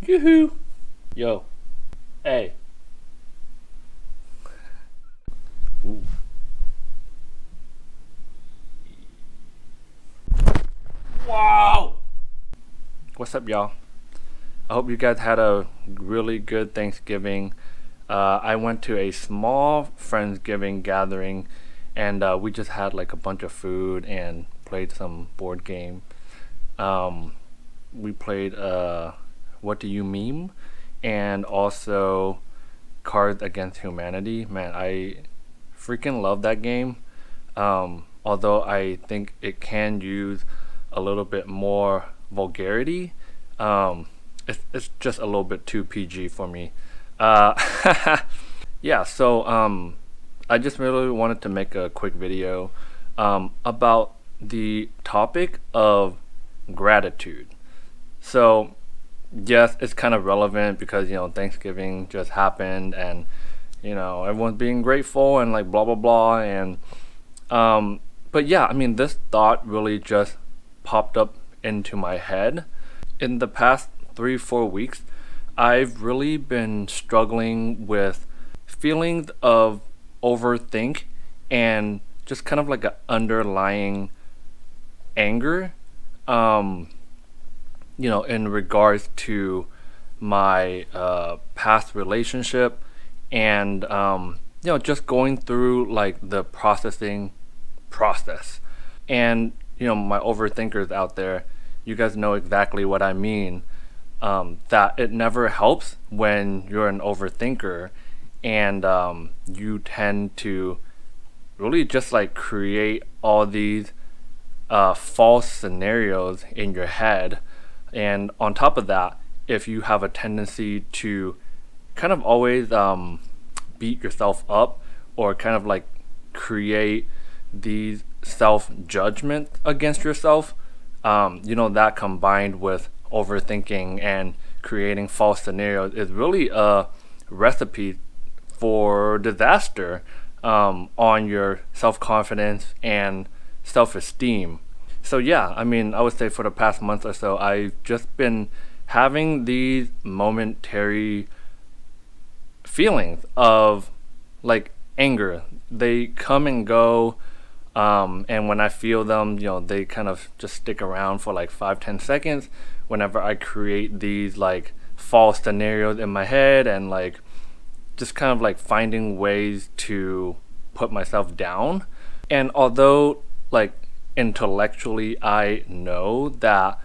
Yoo-hoo! Yo. Hey. Ooh. Wow! What's up, y'all? I hope you guys had a really good Thanksgiving. I went to a small Friendsgiving gathering, and we just had like a bunch of food and played some board game. Um, we played What Do You Meme? And also Cards Against Humanity. Man, I freaking love that game. Although I think it can use a little bit more vulgarity. It's just a little bit too PG for me. Uh, yeah, so I just really wanted to make a quick video about the topic of gratitude. So, yes, it's kind of relevant because, Thanksgiving just happened and, everyone's being grateful and like blah, blah, blah. But yeah, I mean, this thought really just popped up into my head. In the past 3, 4 weeks, I've really been struggling with feelings of overthink and just kind of like an underlying anger, in regards to my past relationship and, just going through like the processing process. And, my overthinkers out there, you guys know exactly what I mean. That it never helps when you're an overthinker and you tend to really just like create all these false scenarios in your head. And on top of that, if you have a tendency to kind of always beat yourself up or kind of like create these self judgment against yourself, that combined with overthinking and creating false scenarios is really a recipe for disaster on your self confidence and self esteem. So, yeah, I mean, I would say for the past month or so, I've just been having these momentary feelings of like anger. They come and go. And when I feel them, they kind of just stick around for like 5, 10 seconds whenever I create these like false scenarios in my head and like just kind of like finding ways to put myself down. And although like intellectually I know that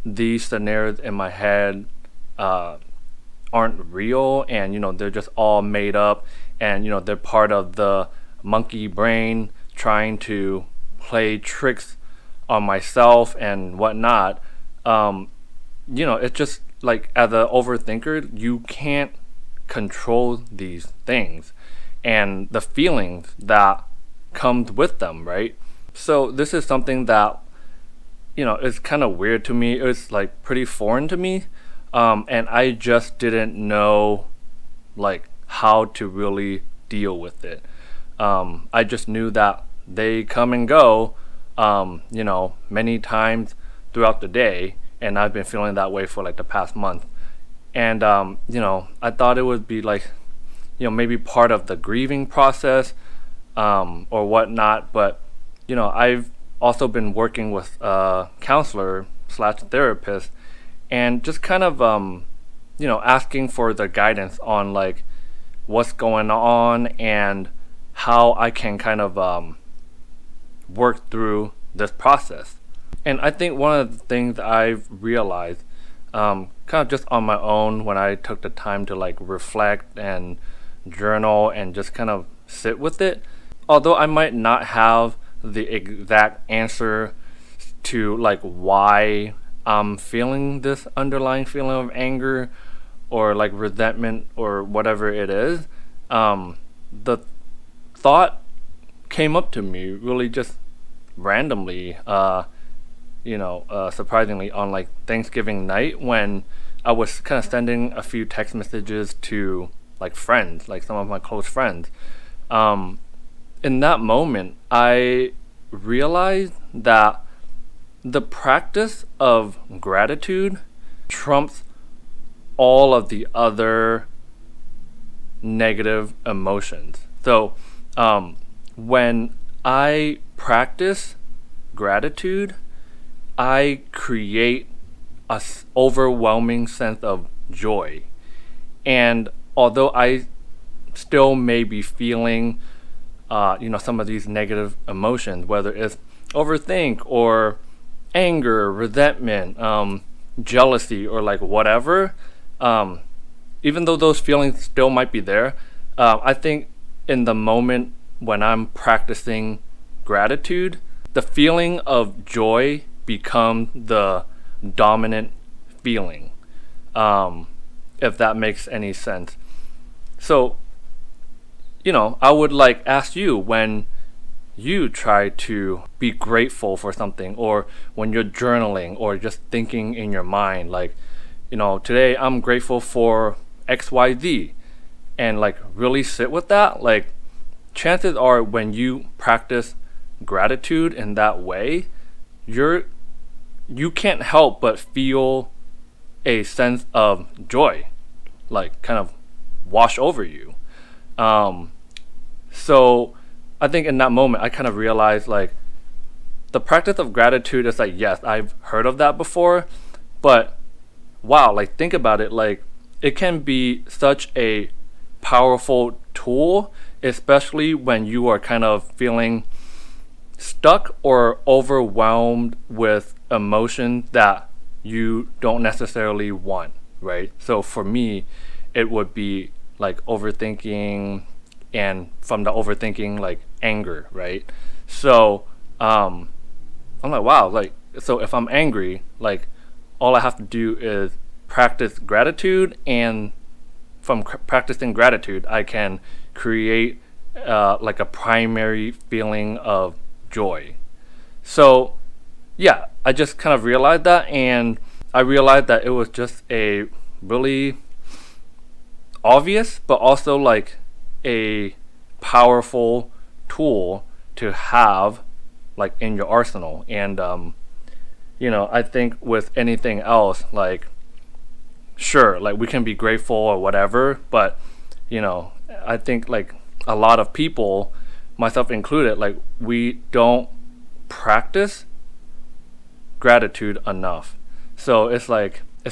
these scenarios in my head aren't real and they're just all made up and they're part of the monkey brain trying to play tricks on myself and whatnot. It's just like as an overthinker, you can't control these things and the feelings that comes with them, right? So this is something that is kind of weird to me. It's like pretty foreign to me, and I just didn't know like how to really deal with it. I just knew that they come and go, many times throughout the day, and I've been feeling that way for like the past month. And I thought it would be like, maybe part of the grieving process, or whatnot. But I've also been working with a counselor slash therapist, and just kind of asking for the guidance on like what's going on and how I can kind of work through this process. And I think one of the things I've realized, kind of just on my own when I took the time to like reflect and journal and just kind of sit with it, although I might not have the exact answer to like why I'm feeling this underlying feeling of anger or like resentment or whatever it is, the thought came up to me really just randomly, surprisingly on like Thanksgiving night when I was kind of sending a few text messages to like friends, like some of my close friends. In that moment, I realized that the practice of gratitude trumps all of the other negative emotions. So when I practice gratitude, I create a overwhelming sense of joy. And although I still may be feeling, some of these negative emotions, whether it's overthink or anger, resentment, jealousy, or like whatever, even though those feelings still might be there, I think in the moment when I'm practicing gratitude, the feeling of joy becomes the dominant feeling, if that makes any sense. So, I would like ask you, when you try to be grateful for something, or when you're journaling or just thinking in your mind, like, today I'm grateful for XYZ, and like really sit with that, like chances are when you practice gratitude in that way, you can't help but feel a sense of joy, like kind of wash over you. So I think in that moment I kind of realized, like, the practice of gratitude is like, yes, I've heard of that before, but wow, like think about it, like it can be such a powerful tool, especially when you are kind of feeling stuck or overwhelmed with emotions that you don't necessarily want, right? So for me, it would be like overthinking, and from the overthinking, like anger, right? So I'm like, wow, like, so if I'm angry, like all I have to do is practice gratitude, and from practicing gratitude, I can create like a primary feeling of joy. So yeah, I just kind of realized that, and I realized that it was just a really obvious, but also like a powerful tool to have like in your arsenal. And I think with anything else, like, sure, like we can be grateful or whatever, but I think like a lot of people, myself included, like we don't practice gratitude enough. So it's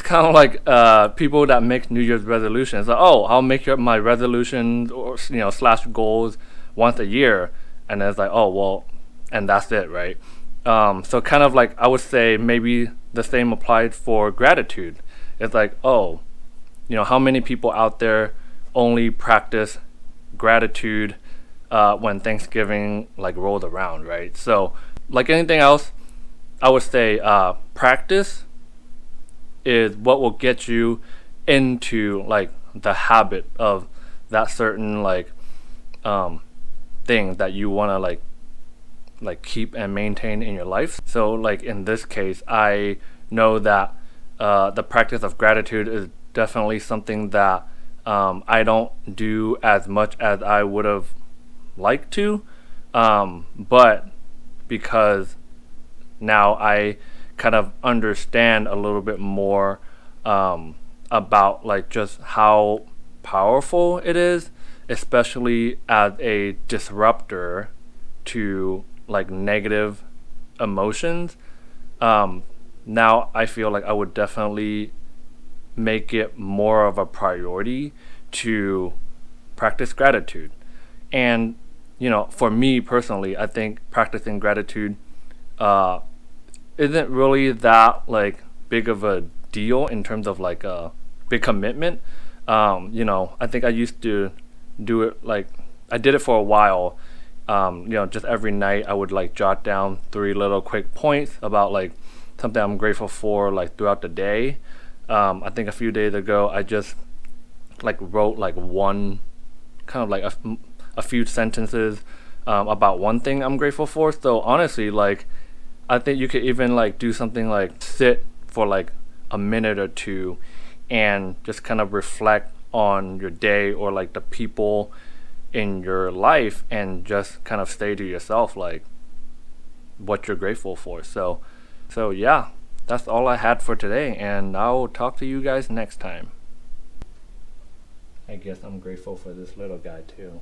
kind of like people that make New Year's resolutions. Like, oh, I'll make my resolutions, or slash goals once a year, and then it's like, oh well, and that's it, right? So kind of like I would say maybe the same applied for gratitude. It's like, oh, how many people out there only practice gratitude when Thanksgiving like rolled around, right? So like anything else, I would say practice is what will get you into like the habit of that certain like thing that you want to like keep and maintain in your life. So like in this case, I know that the practice of gratitude is definitely something that I don't do as much as I would have liked to, but because now I kind of understand a little bit more about like just how powerful it is, especially as a disruptor to like negative emotions. Now I feel like I would definitely make it more of a priority to practice gratitude. And for me personally, I think practicing gratitude isn't really that like big of a deal in terms of like a big commitment. I think I used to do it, like I did it for a while. Just every night I would like jot down 3 little quick points about like something I'm grateful for like throughout the day. I think a few days ago I just like wrote like one kind of like a few sentences about one thing I'm grateful for. So honestly, like I think you could even like do something like sit for like a minute or two and just kind of reflect on your day or like the people in your life, and just kind of say to yourself like what you're grateful for. So yeah, that's all I had for today, and I'll talk to you guys next time. I guess I'm grateful for this little guy too.